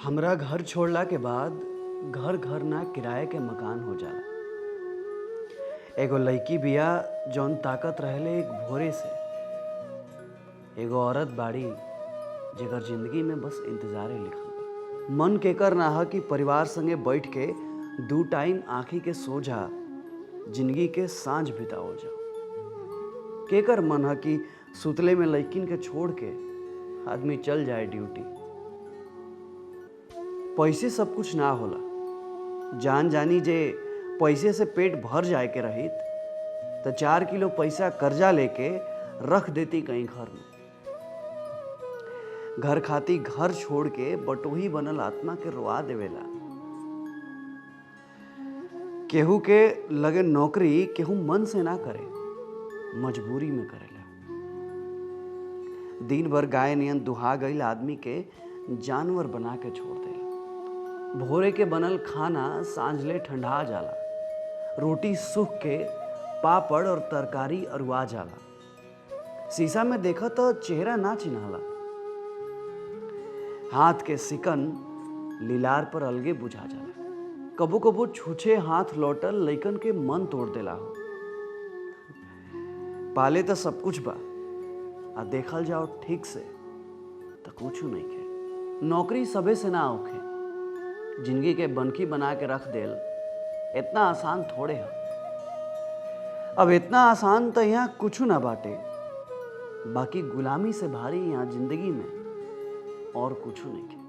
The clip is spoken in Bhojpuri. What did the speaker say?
हमरा घर छोड़ला के बाद घर घर ना किराए के मकान हो जाला। एगो लड़की बिया जौन ताकत रहले एक भोरे से। एगो औरत बाड़ी जेकर जिंदगी में बस इंतजारे लिखल बा। मन केकर ना ह कि परिवार संगे बैठ के 2 टाइम आँखी के सोझा जिंदगी के सांझ बिताओ जाओ। केकर मन ह कि सुतले में लड़किन के छोड़ के आदमी चल जाए ड्यूटी। पैसे सब कुछ ना होला। जान जानी जे पैसे से पेट भर जाए के रहित तो 4 किलो पैसा कर्जा लेके रख देती कहीं घर में। घर खाती घर छोड़ के बटोही बनल आत्मा के रोआ देवेला। केहू के लगे नौकरी केहू मन से ना करे, मजबूरी में करेला। दिन भर गाय नियन दुहा गईल आदमी के जानवर बना के छोड़ देला। भोरे के बनल खाना सांझले ठंडा जाला। रोटी सूख के पापड़ और तरकारी अरुआ जाला। शीशा में देखा तो चेहरा ना चिन्हाला। हाथ के सिकन लीलार पर अलगे बुझा जाला। कबो कबो छूछे हाथ लौटल लइकन के मन तोड़ देला हो। पाले तो सब कुछ बा आ देखल जाओ ठीक से तो कुछ नहीं के। नौकरी सबे से ना होखे। जिंदगी के बनकी बना के रख देल इतना आसान थोड़े है। अब इतना आसान तो यहाँ कुछ ना बाटे। बाकी गुलामी से भारी यहाँ जिंदगी में और कुछ नहीं के।